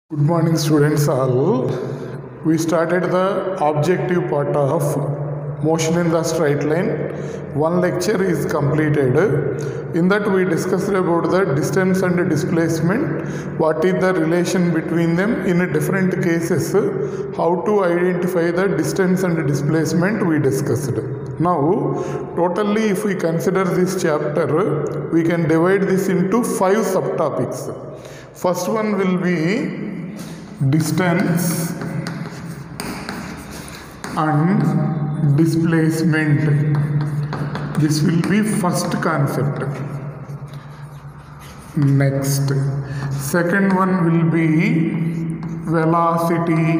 Good morning, students all. We started the objective part of motion in the straight line. One lecture is completed. In that we discussed about the distance and displacement, what is the relation between them in different cases, how to identify the distance and displacement we discussed. Now, totally if we consider this chapter, we can divide this into 5 subtopics. First one will be distance and displacement. This will be first concept. Next, second one will be velocity,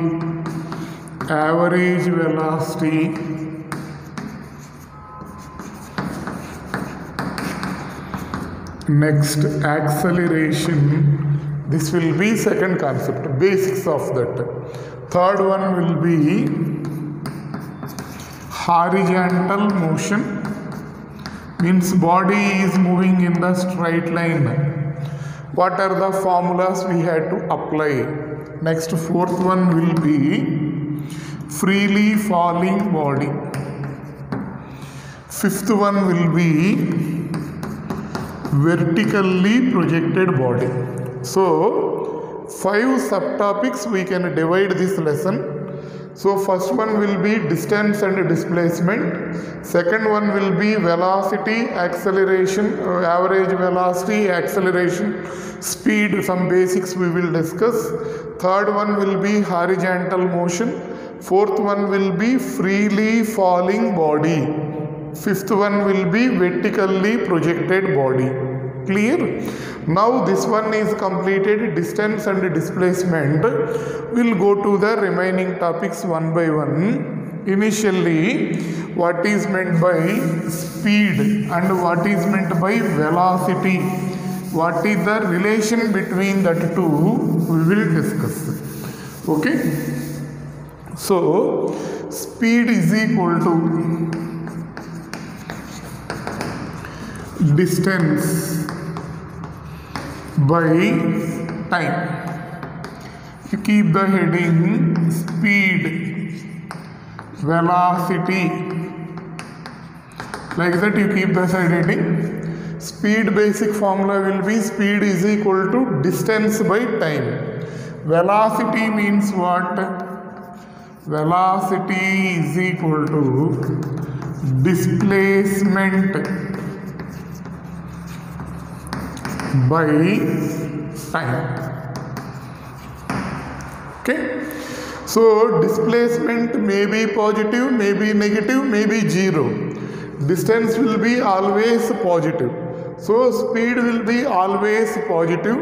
average velocity, next acceleration. This will be second concept, basics of that. Third one will be horizontal motion, means body is moving in the straight line. What are the formulas we had to apply? Next, fourth one will be freely falling body. Fifth one will be vertically projected body. So, 5 subtopics we can divide this lesson. So, first one will be distance and displacement. Second one will be velocity, acceleration, average velocity, acceleration, speed, some basics we will discuss. Third one will be horizontal motion. Fourth one will be freely falling body. Fifth one will be vertically projected body. Clear? Now this one is completed, distance and displacement. We'll go to the remaining topics one by one. Initially, what is meant by speed and what is meant by velocity? What is the relation between that two? We will discuss. Okay? So, speed is equal to distance by time. You keep the heading speed, velocity, like that you keep the side heading. Speed basic formula will be speed is equal to distance by time. Velocity means what? Velocity is equal to displacement by time. Okay, so displacement may be positive, may be negative, may be zero. Distance will be always positive, so speed will be always positive.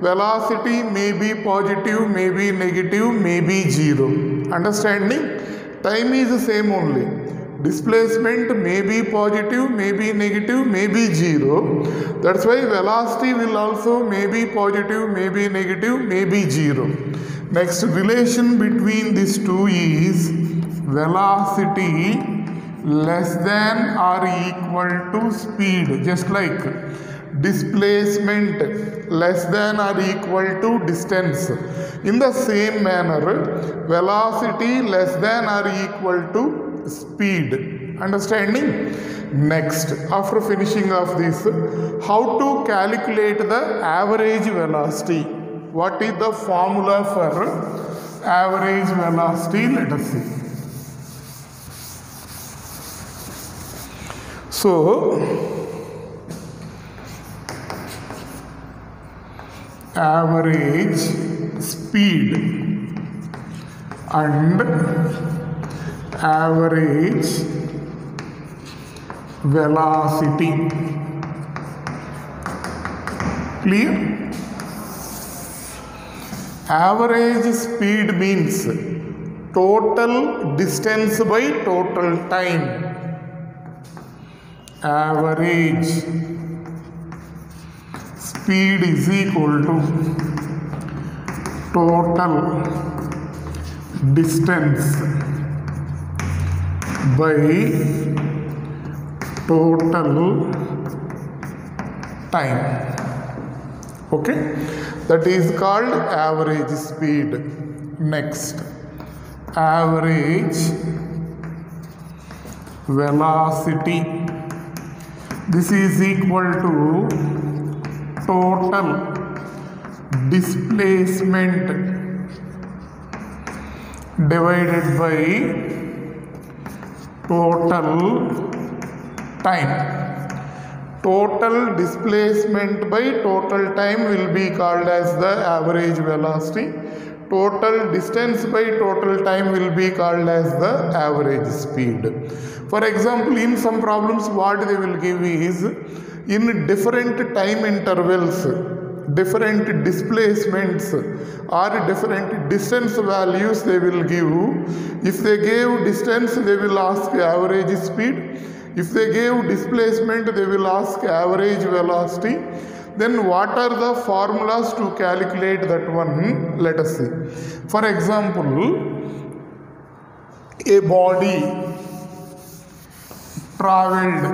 Velocity may be positive, may be negative, may be zero. Understanding? Time is the same only. Displacement may be positive, may be negative, may be zero. That's why velocity will also may be positive, may be negative, may be zero. Next, relation between these two is velocity less than or equal to speed, just like displacement less than or equal to distance. In the same manner, velocity less than or equal to speed. Understanding? Next, after finishing of this, how to calculate the average velocity? What is the formula for average velocity? Let us see. So, average speed and average velocity. Clear? Average speed means total distance by total time. Average speed is equal to total distance by total time. Okay, that is called average speed. Next, average velocity. This is equal to total displacement divided by total time. Total displacement by total time will be called as the average velocity. Total distance by total time will be called as the average speed. For example, in some problems what they will give is, in different time intervals, different displacements or different distance values they will give. If they gave distance, they will ask average speed. If they gave displacement, they will ask average velocity. Then what are the formulas to calculate that one? Let us see. For example, a body traveled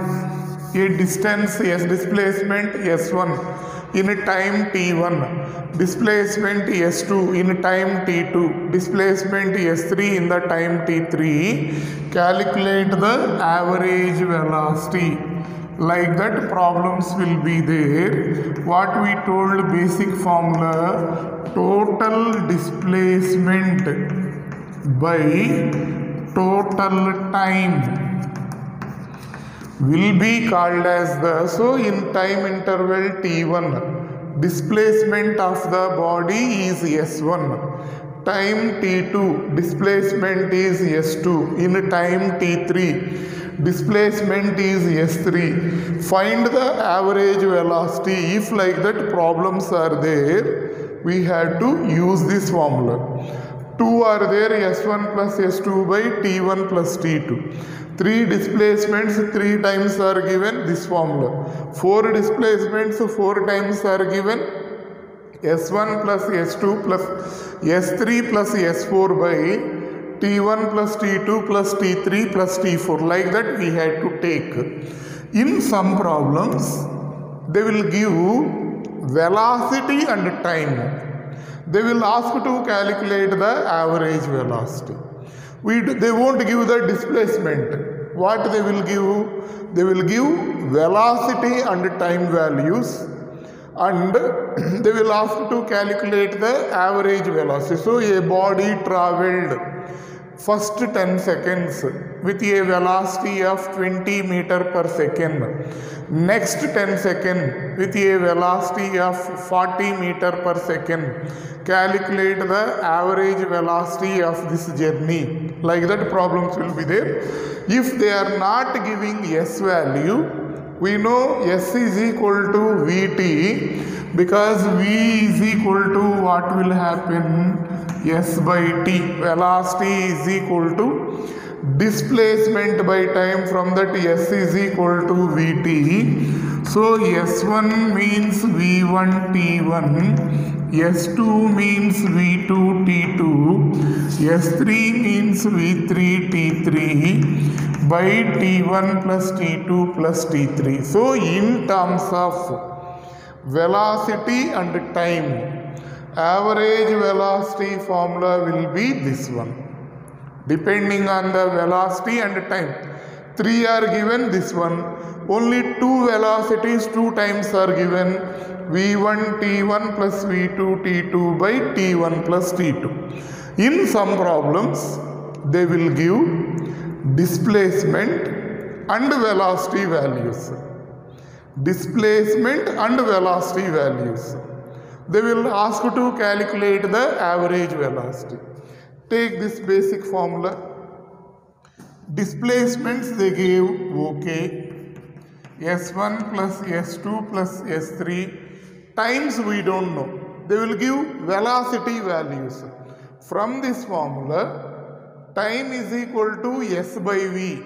a distance S, displacement S1 in a time T1, displacement S2 in time T2, displacement S3 in the time T3. Calculate the average velocity. Like that problems will be there. What we told, basic formula, total displacement by total time will be called as the, so in time interval T1, displacement of the body is S1, time T2, displacement is S2, in time T3, displacement is S3. Find the average velocity. If like that problems are there, we have to use this formula. 2 are there, S1 plus S2 by T1 plus T2. 3 displacements 3 times are given, this formula. 4 displacements 4 times are given, S1 plus S2 plus S3 plus S4 by T1 plus T2 plus T3 plus T4. Like that we had to take. In some problems, they will give velocity and time. They will ask to calculate the average velocity. They won't give the displacement. What they will give? They will give velocity and time values, and they will ask to calculate the average velocity. So a body traveled first 10 seconds with a velocity of 20 meter per second. Next 10 seconds with a velocity of 40 meter per second. Calculate the average velocity of this journey. Like that problems will be there. If they are not giving S value, we know S is equal to Vt, because V is equal to what will happen? S by T. Velocity is equal to displacement by time, from that S is equal to Vt. So S1 means V1 T1. S2 means V2 T2, S3 means V3 T3 by T1 plus T2 plus T3. So in terms of velocity and time, average velocity formula will be this one. Depending on the velocity and time. 3 are given, this one. Only 2 velocities 2 times are given. V1 T1 plus V2 T2 by T1 plus T2. In some problems, they will give displacement and velocity values. Displacement and velocity values. They will ask to calculate the average velocity. Take this basic formula. Displacements they gave, okay. S1 plus S2 plus S3. Times we don't know. They will give velocity values. From this formula, time is equal to S by V.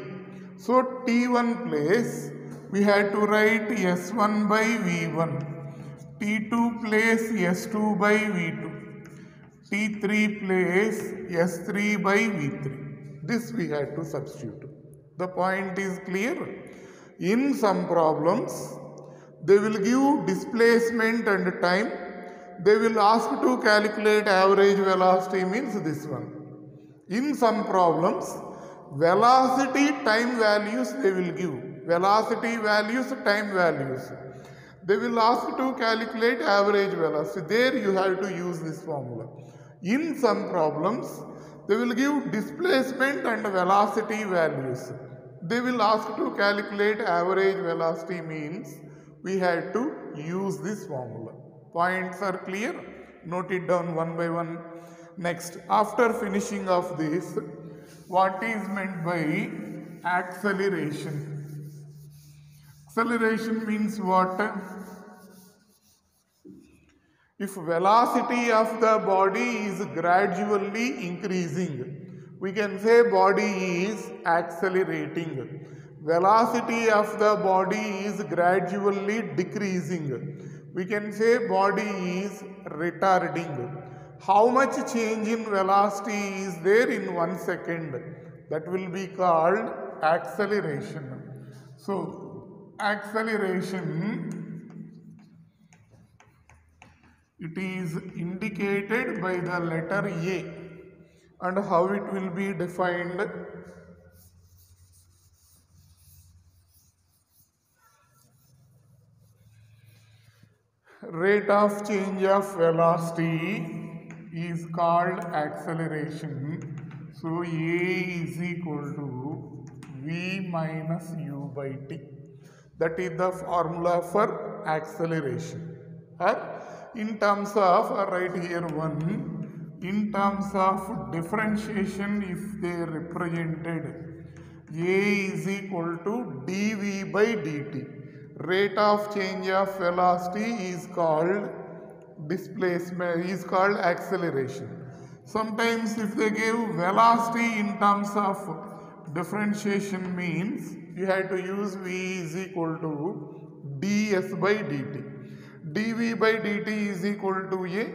So T1 place, we had to write S1 by V1. T2 place S2 by V2. T3 place S3 by V3. This we had to substitute. The point is clear. In some problems, They will give displacement and time. They will ask to calculate average velocity, means this one. In some problems, velocity time values they will give. Velocity values, time values. They will ask to calculate average velocity. There you have to use this formula. In some problems, they will give displacement and velocity values. They will ask to calculate average velocity, means we had to use this formula. Points are clear? Note it down one by one. Next, after finishing of this, what is meant by acceleration? Acceleration means what? If velocity of the body is gradually increasing, we can say body is accelerating. Velocity of the body is gradually decreasing, we can say body is retarding. How much change in velocity is there in 1 second? That will be called acceleration. So, acceleration, it is indicated by the letter A. And how it will be defined? Rate of change of velocity is called acceleration. So, A is equal to V minus U by T. That is the formula for acceleration. Or in terms of, write here one, in terms of differentiation, if they represented, A is equal to dV by dt. Rate of change of velocity is called displacement, is called acceleration. Sometimes if they give velocity in terms of differentiation, means you have to use V is equal to ds by dt. dV by dt is equal to A,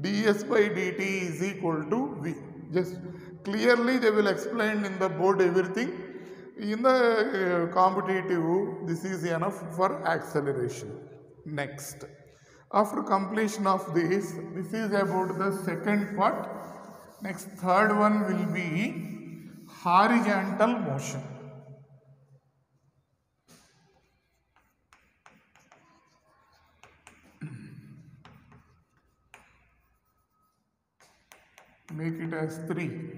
ds by dt is equal to V. Just clearly they will explain in the board everything. In the competitive, this is enough for acceleration. Next, after completion of this is about the second part. Next, third one will be horizontal motion. Make it as 3.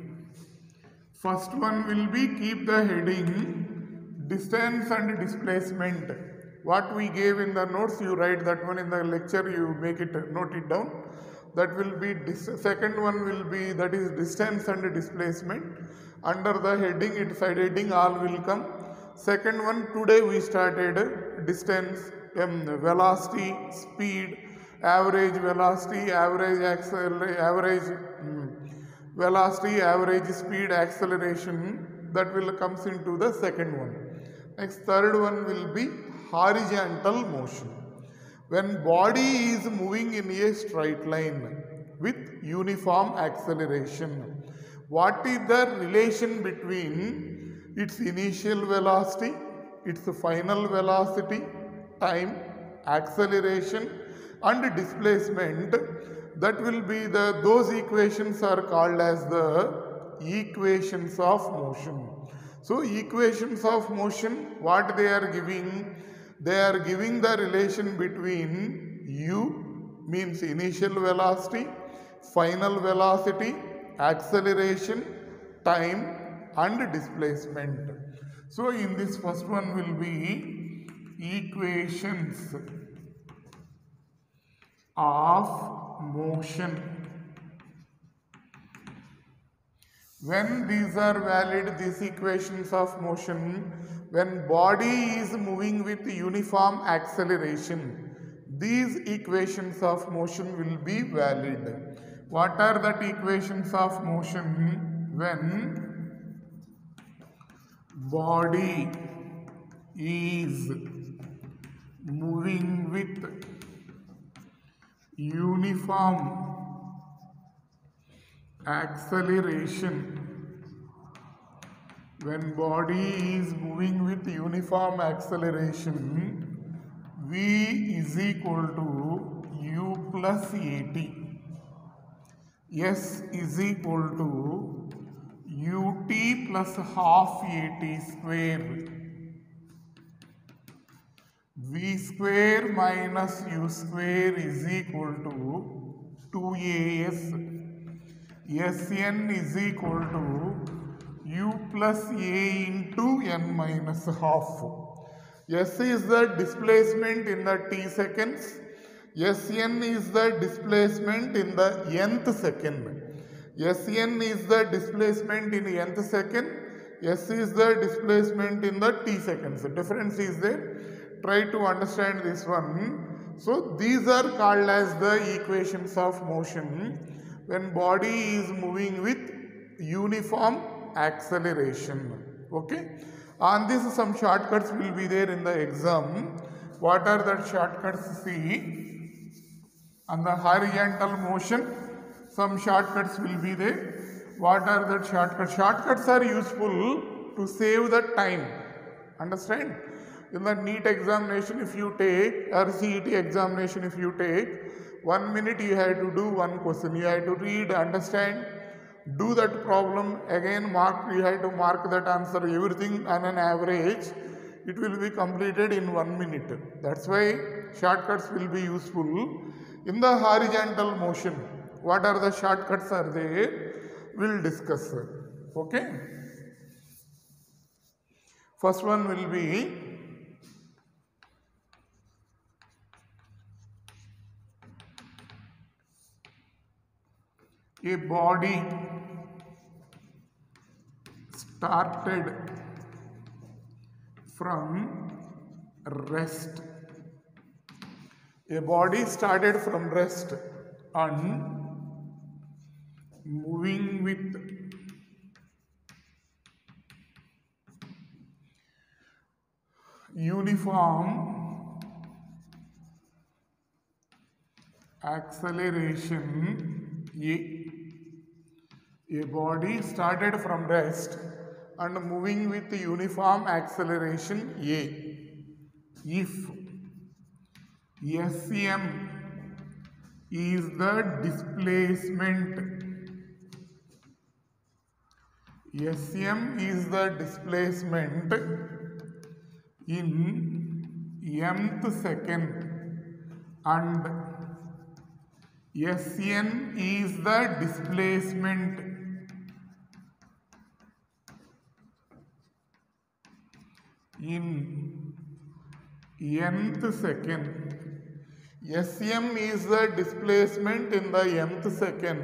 First one will be, keep the heading distance and displacement. What we gave in the notes, you write that one. In the lecture, you make it, note it down. That will be, second one will be, that is distance and displacement. Under the heading, its side heading all will come. Second one, today we started distance, velocity, speed, average velocity, average velocity, average speed, acceleration. That will comes into the second one. Next, third one will be horizontal motion. When body is moving in a straight line with uniform acceleration, what is the relation between its initial velocity, its final velocity, time, acceleration and displacement? That will be those equations are called as the equations of motion. So, equations of motion, what they are giving? They are giving the relation between u means initial velocity, final velocity, acceleration, time and displacement. So, in this first one will be equations of motion. When these are valid, these equations of motion, when body is moving with uniform acceleration, these equations of motion will be valid. What are that equations of motion? When body is moving with uniform acceleration, when body is moving with uniform acceleration, V is equal to U plus AT. S is equal to UT plus half AT square. V square minus U square is equal to 2AS. Sn is equal to U plus A into N minus half. S is the displacement in the t seconds. Sn is the displacement in the nth second. Sn is the displacement in nth second. S is the displacement in the t seconds. The difference is there. Try to understand this one. So these are called as the equations of motion when body is moving with uniform acceleration. Okay. On this, some shortcuts will be there in the exam. What are the shortcuts? See, on the horizontal motion, some shortcuts will be there. What are the shortcuts? Shortcuts are useful to save the time. Understand? In the NEET examination, if you take, or CET examination, if you take, 1 minute you have to do one question. You have to read, understand, do that problem, again mark, you have to mark that answer, everything on an average, it will be completed in 1 minute. That's why shortcuts will be useful. In the horizontal motion, what are the shortcuts are there? We'll discuss. Okay. First one will be a body started from rest. A body started from rest and moving with uniform acceleration A. A body started from rest and moving with uniform acceleration A. If Sm is the displacement, Sm is the displacement in nth second and Sn is the displacement in nth second. Sm is the displacement in the nth second.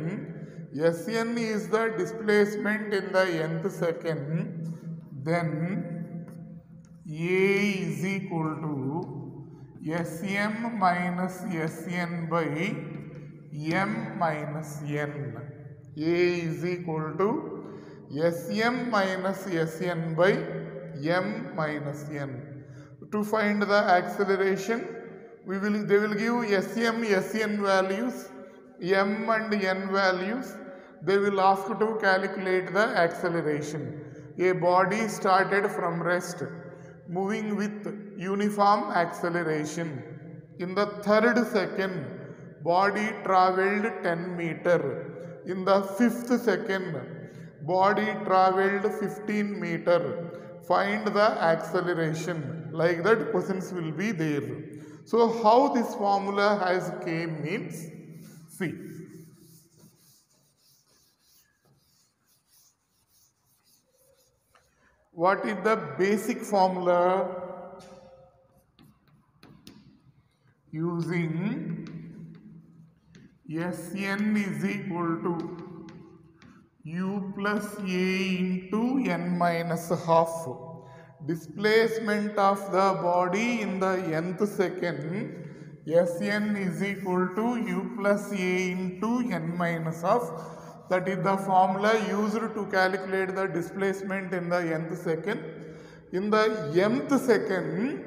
Sn is the displacement in the nth second. Then A is equal to Sm minus Sn by m minus n. A is equal to Sm minus Sn by m minus n. To find the acceleration, they will give Sm, Sn values, m and n values. They will ask to calculate the acceleration. A body started from rest, moving with uniform acceleration. In the third second, body travelled 10 meter. In the fifth second, body travelled 15 meter. Find the acceleration. Like that, questions will be there. So how this formula has came means, see. What is the basic formula? Using Sn is equal to U plus A into N minus half. Displacement of the body in the nth second, Sn is equal to U plus A into N minus half. That is the formula used to calculate the displacement in the nth second. In the mth second,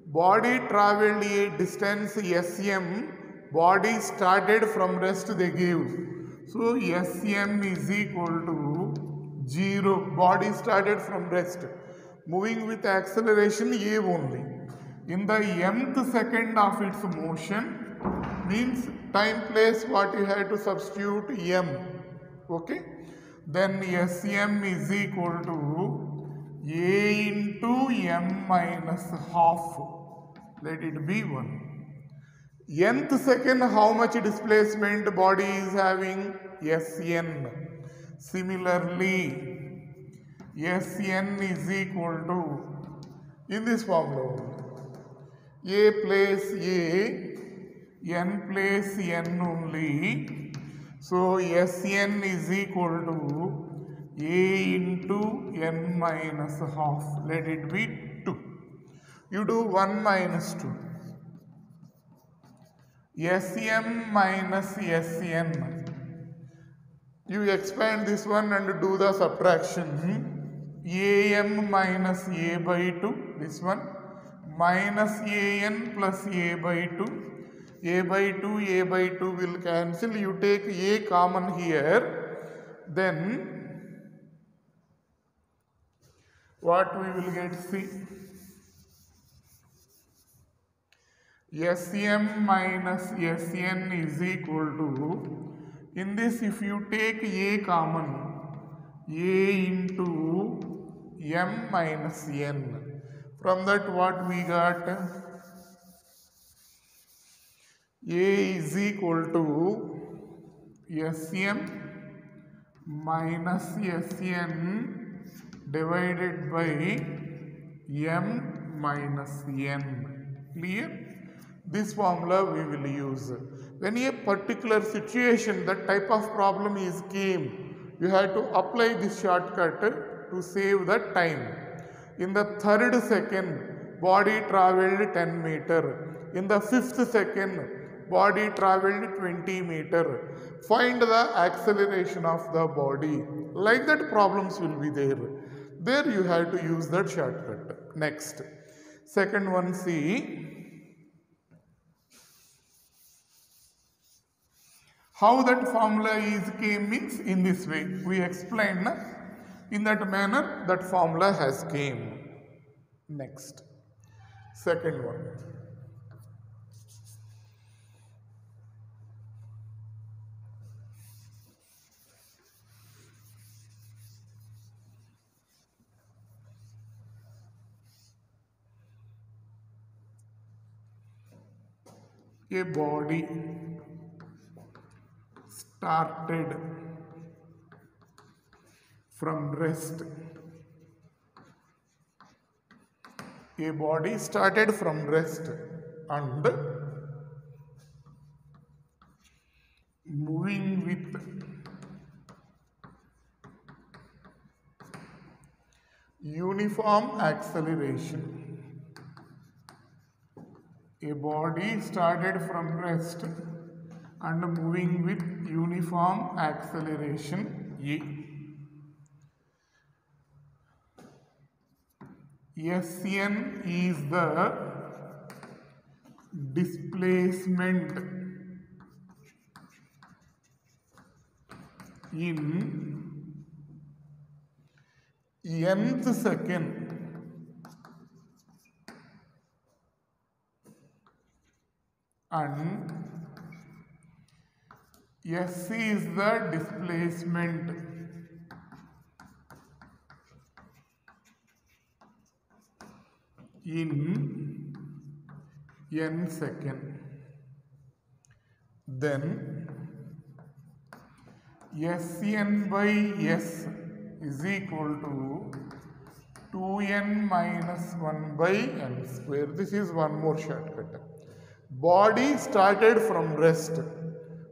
body travelled a distance Sm. Body started from rest, they give. So Sm is equal to 0. Body started from rest, moving with acceleration A only. In the mth second of its motion, means time place what you have to substitute m. Okay, then Sm is equal to a into m minus half. Let it be 1. Nth second, how much displacement body is having? Sn. Similarly, Sn is equal to, in this formula, a place a, n place n only. So Sn is equal to a into n minus half. Let it be 2. You do 1 minus 2. Sm minus Sn. You expand this one and do the subtraction. Am minus a by 2. This one minus an plus a by 2. A by 2 will cancel. You take a common here. Then what we will get? See. Sm minus Sn is equal to, in this if you take a common, a into m minus n. From that what we got? A is equal to Sm minus Sn divided by m minus n. Clear? This formula we will use. When a particular situation, that type of problem is came, you have to apply this shortcut to save the time. In the 3rd second, body travelled 10 meter. In the 5th second, body travelled 20 meter. Find the acceleration of the body. Like that problems will be there. There you have to use that shortcut. Next. Second one, see. How that formula is came means in this way. We explained in that manner that formula has came. Next. Second one. A body started from rest. A body started from rest and moving with uniform acceleration. A body started from rest and moving with uniform acceleration E. Sn is the displacement in nth second and S is the displacement in n second. Then Sn by S is equal to 2n minus 1 by n square. This is one more shortcut. Body started from rest,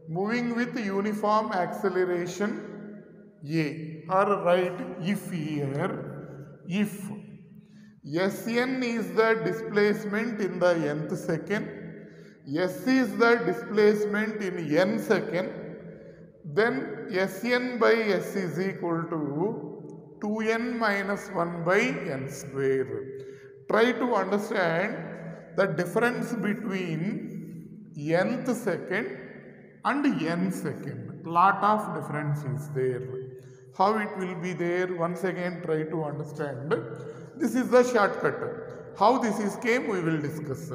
moving with uniform acceleration A, or write if here, if Sn is the displacement in the nth second, S is the displacement in n second, then Sn by S is equal to 2n minus 1 by n square. Try to understand the difference between nth second and n second. Lot of difference is there. How it will be there? Once again try to understand. This is the shortcut. How this is came, we will discuss.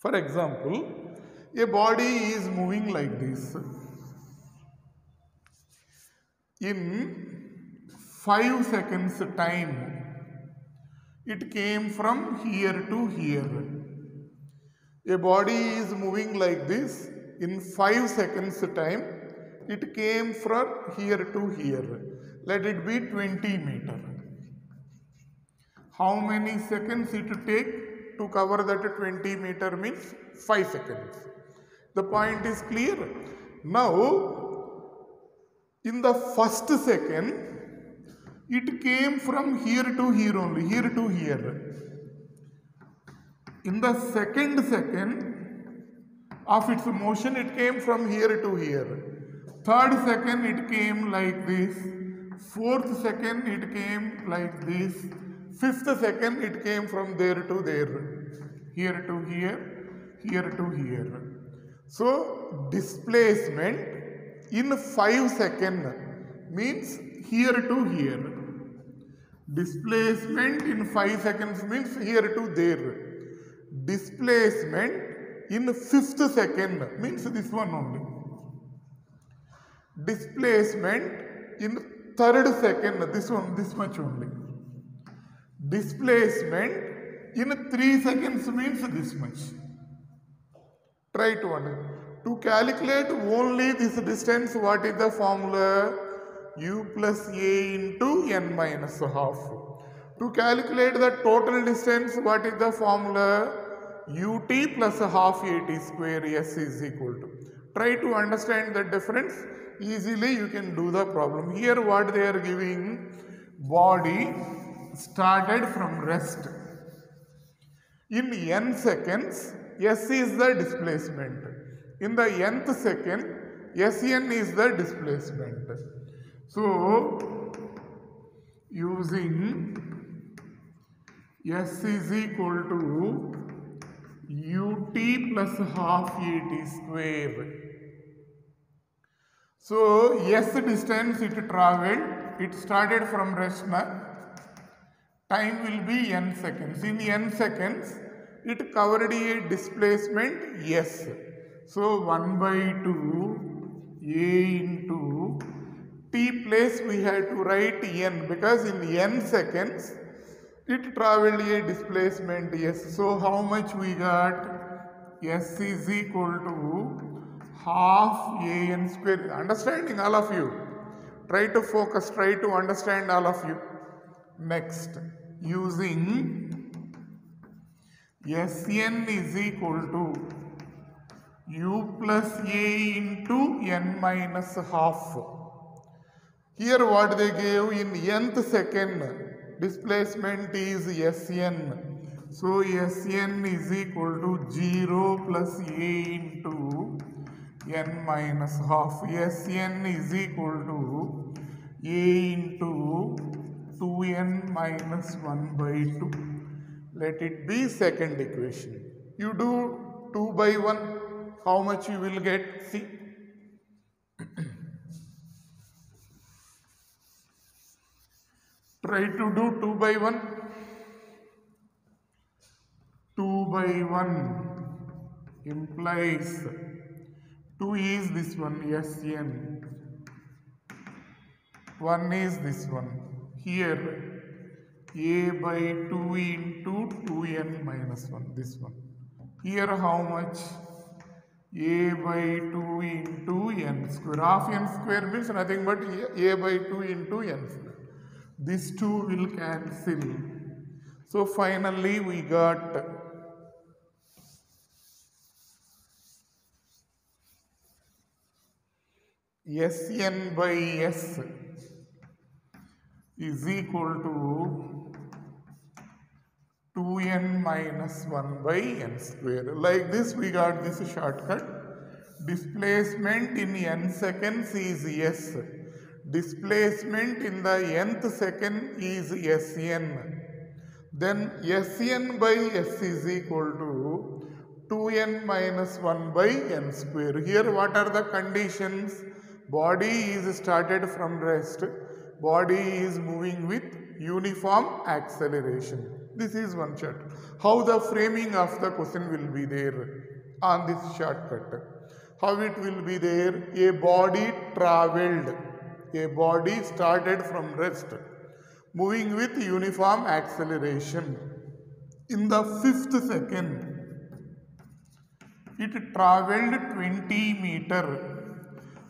For example, a body is moving like this. In 5 seconds time, it came from here to here. A body is moving like this. In 5 seconds time, it came from here to here. Let it be 20 meter. How many seconds it take to cover that 20 meter means 5 seconds. The point is clear. Now, in the first second, it came from here to here only, here to here. In the second of its motion, it came from here to here. Third second, it came like this. Fourth second, it came like this. Fifth second, it came from there to there. Here to here, here to here. So, displacement in 5 seconds means here to here. Displacement in 5 seconds means here to there. Displacement in 5th second means this one only. Displacement in 3rd second, this one, this much only. Displacement in 3 seconds means this much. Try to understand. To calculate only this distance, what is the formula? U plus A into n minus half. To calculate the total distance, what is the formula? Ut plus half at square S is equal to. Try to understand the difference. Easily you can do the problem. Here what they are giving, body started from rest. In n seconds, S is the displacement. In the nth second, Sn is the displacement. So, using S is equal to Ut plus half at square. So, S distance it traveled, it started from rest now. Time will be n seconds. In n seconds, it covered a displacement S. So 1 by 2 A into T place we have to write n because in n seconds it traveled a displacement S. So how much we got? S is equal to half an square. Understanding all of you? Try to focus, try to understand all of you. Next, using Sn is equal to U plus A into n minus half. Here what they gave in nth second, displacement is Sn. So Sn is equal to 0 plus A into n minus half. Sn is equal to A into 2n minus 1 by 2. Let it be second equation. You do 2 by 1. How much you will get? See. Try to do 2 by 1. 2 by 1 implies 2 is this one, Sn. 1 is this one. Here, A by 2 into 2n minus 1, this one. Here how much? A by 2 into n square. Half n square means nothing but A by 2 into n square. These two will cancel. So finally we got Sn by S is equal to 2n minus 1 by n square. Like this we got this shortcut. Displacement in n seconds is S. Displacement in the nth second is Sn. Then Sn by S is equal to 2n minus 1 by n square. Here what are the conditions? Body is started from rest. Body is moving with uniform acceleration. This is one shot. How the framing of the question will be there on this shortcut. How it will be there? A body traveled. A body started from rest, moving with uniform acceleration. In the 5th second, it traveled 20 meter.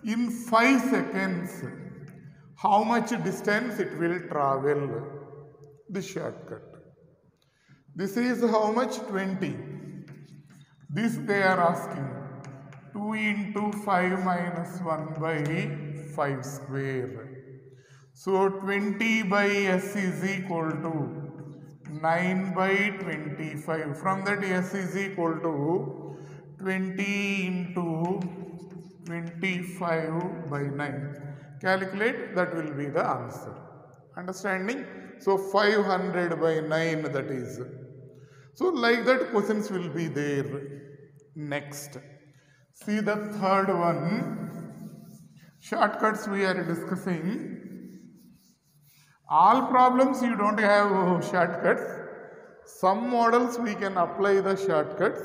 In 5 seconds, how much distance it will travel? This shortcut. This is how much? 20. This they are asking. 2 into 5 minus 1 by 5 square. So 20 by s is equal to 9 by 25. From that s is equal to 20 into 25 by 9. Calculate, that will be the answer. Understanding? So 500 by 9, that is. So like that questions will be there. Next. See the third one. Shortcuts we are discussing. All problems you don't have shortcuts. Some models we can apply the shortcuts.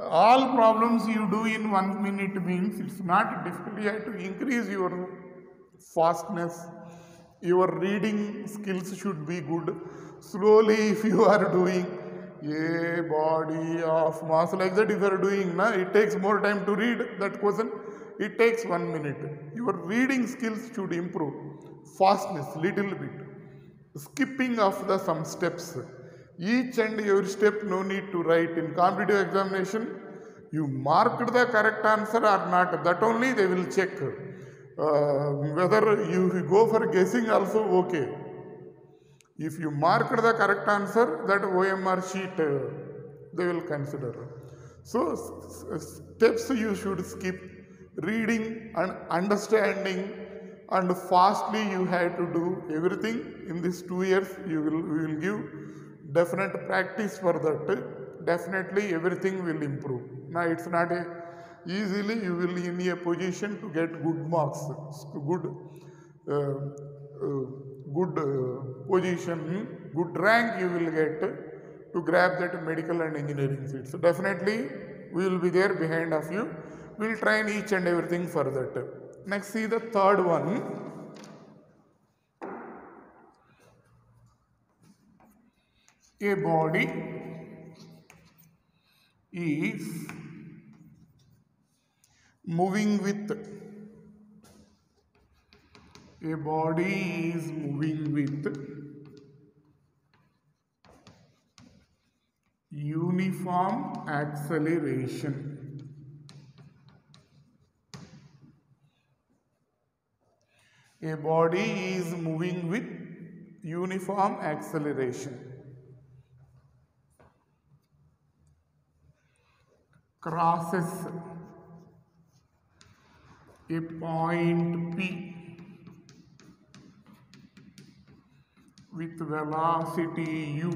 All problems you do in 1 minute means it's not difficult. You have to increase your fastness. Your reading skills should be good. Slowly if you are doing a body of mass like that, if you are doing, it takes more time to read that question. It takes 1 minute. Your reading skills should improve. Fastness little bit. Skipping of the some steps. Each and every step no need to write. In competitive examination, you marked the correct answer or not. That only they will check. Whether you go for guessing also okay. If you marked the correct answer, that OMR sheet they will consider. So steps you should skip. Reading and understanding and fastly you have to do everything in these 2 years. We will give definite practice for that. Definitely everything will improve. Now it's not easily you will in a position to get good marks, good position, good rank you will get to grab that medical and engineering seat. So definitely we will be there behind of you. We will train each and everything for that. Next, see the third one. A body is moving with uniform acceleration. A body is moving with uniform acceleration. Crosses a point P with velocity u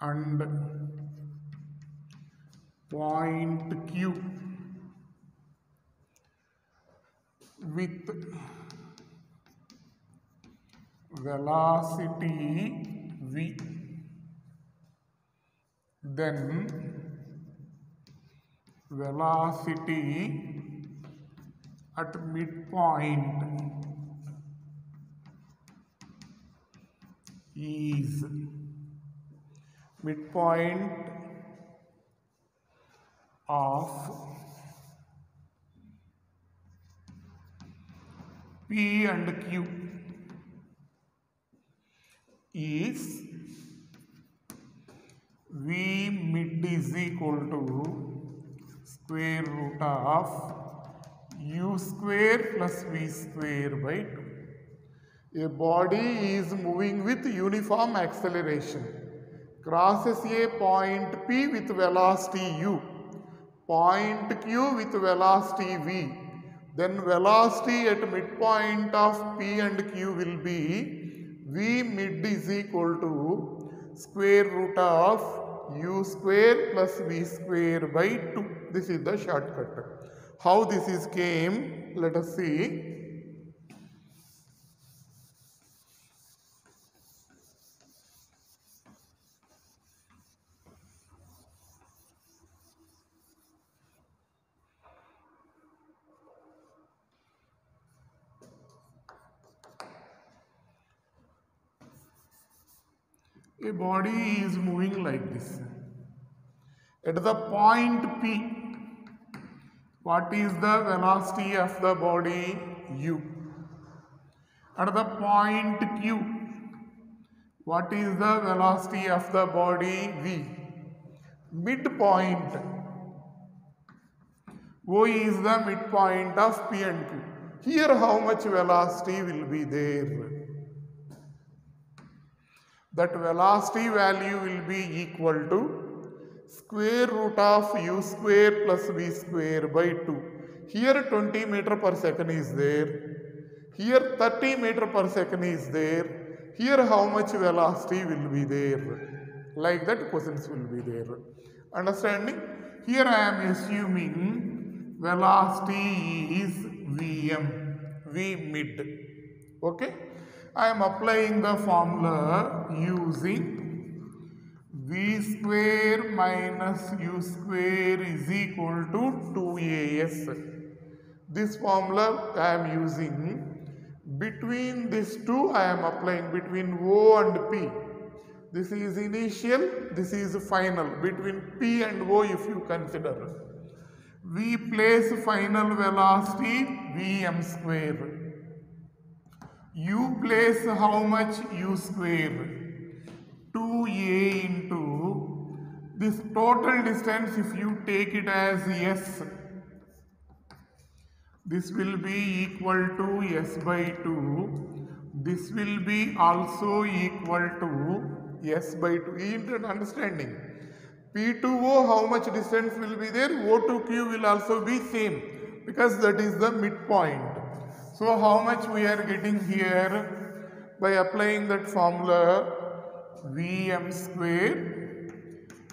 and point Q with velocity v, then velocity at midpoint is midpoint of P and Q is V mid is equal to square root of u square plus v square by 2. A body is moving with uniform acceleration, crosses a point P with velocity u, point Q with velocity v, then velocity at midpoint of P and Q will be v mid is equal to square root of u square plus v square by 2. This is the shortcut. How this is came, let us see. A body is moving like this. At the point P, what is the velocity of the body? U. At the point Q, what is the velocity of the body? V. Midpoint. O is the midpoint of P and Q. Here how much velocity will be there? That velocity value will be equal to square root of u square plus v square by 2. Here 20 meter per second is there. Here 30 meter per second is there. Here how much velocity will be there? Like that questions will be there. Understanding? Here I am assuming velocity is Vm, V mid. Okay? I am applying the formula using v square minus u square is equal to 2as. This formula I am using. Between these two I am applying between O and P. This is initial, this is final. Between P and O if you consider. We place final velocity Vm square. U place how much? U square. 2a into this total distance, if you take it as s, this will be equal to s by 2. This will be also equal to s by 2. Into understanding. P to O, how much distance will be there? O to Q will also be same because that is the midpoint. So how much we are getting here by applying that formula? Vm square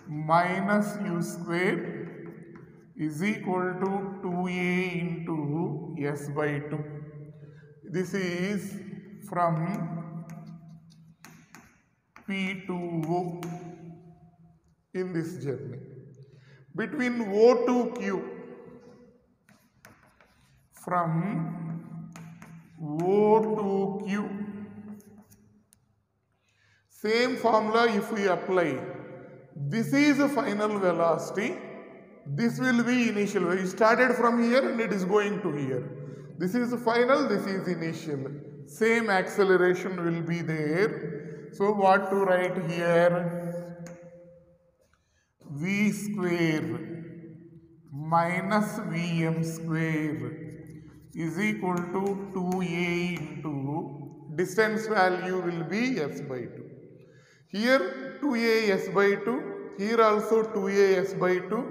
minus u square is equal to 2a into s by 2. This is from P to O in this journey. Between O to Q, from O to Q, same formula if we apply. This is the final velocity. This will be initial. We started from here and it is going to here. This is final, this is initial. Same acceleration will be there. So what to write here? V square minus Vm square is equal to 2a into distance value will be s by 2. Here 2a s by 2, here also 2a s by 2.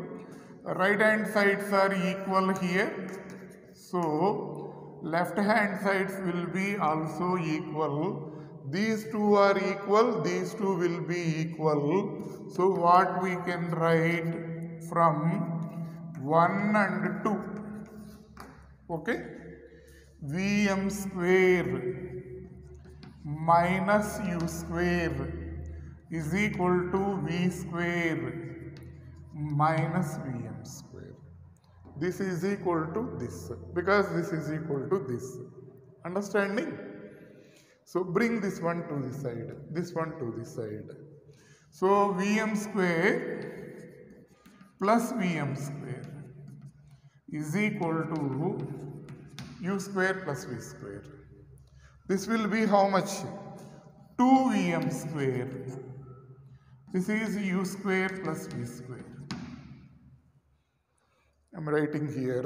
Right hand sides are equal here. So left hand sides will be also equal. These two are equal, these two will be equal. So what we can write from 1 and 2. Okay? Vm square minus u square is equal to v square minus Vm square. This is equal to this because this is equal to this. Understanding? So bring this one to this side, this one to this side. So Vm square plus Vm square is equal to u square plus v square. This will be how much? 2Vm square. This is u square plus v square. I am writing here.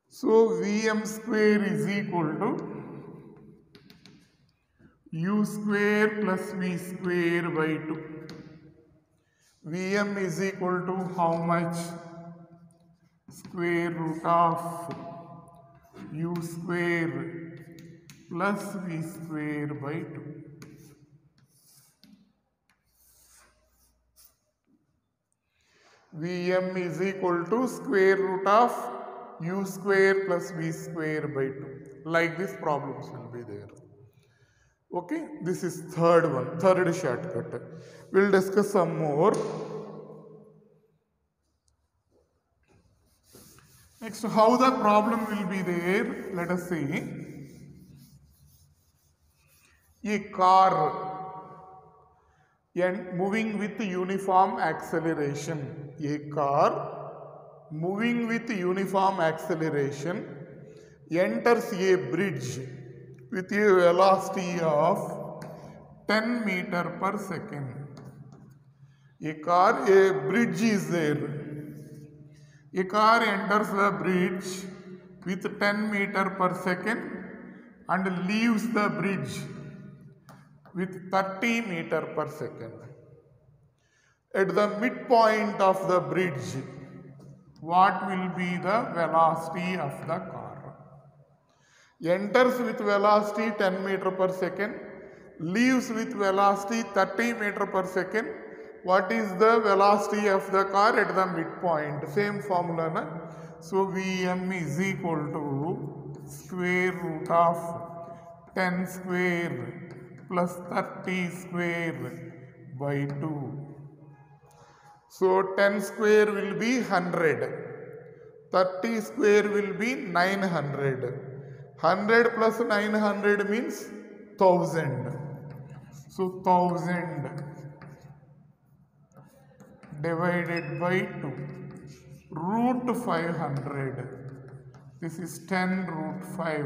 So Vm square is equal to u square plus v square by 2. Vm is equal to how much? square root of u square plus v square by 2. Vm is equal to square root of u square plus v square by 2. Like this problems will be there. Okay, this is third one, third shortcut. We'll discuss some more. Next, how the problem will be there, let us see. A car and moving with uniform acceleration. A car moving with uniform acceleration enters a bridge with a velocity of 10 meter per second. A bridge is there. A car enters the bridge with 10 meter per second and leaves the bridge with 30 meter per second. At the midpoint of the bridge, what will be the velocity of the car? Enters with velocity 10 meter per second, leaves with velocity 30 meter per second. What is the velocity of the car at the midpoint? Same formula, na? So Vm is equal to square root of 10 square plus 30 square by 2. So 10 square will be 100. 30 square will be 900. 100 plus 900 means 1000. So 1000 divided by 2. Root 500. This is 10 root 5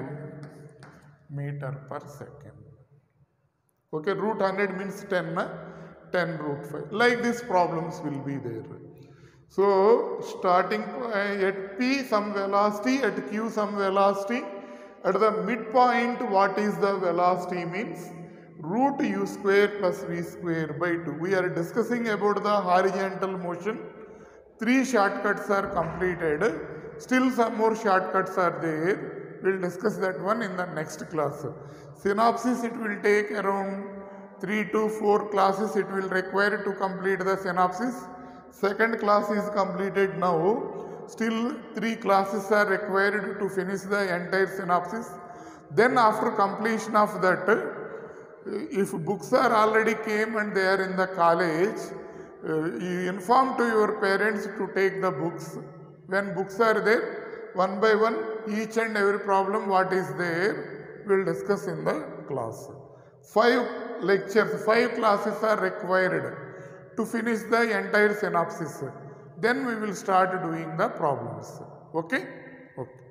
meter per second. Okay, root 100 means 10, na? 10 root 5. Like these problems will be there. So, starting at P some velocity, at Q some velocity. At the midpoint, what is the velocity means? Root u square plus v square by 2. We are discussing about the horizontal motion. 3 shortcuts are completed. Still some more shortcuts are there. We will discuss that one in the next class. Synopsis, it will take around 3 to 4 classes it will require to complete the synopsis. Second class is completed now. Still 3 classes are required to finish the entire synopsis. Then after completion of that, if books are already came and they are in the college, you inform to your parents to take the books. When books are there, one by one, each and every problem what is there, we will discuss in the class. 5 lectures, 5 classes are required to finish the entire synopsis. Then we will start doing the problems. Okay? Okay.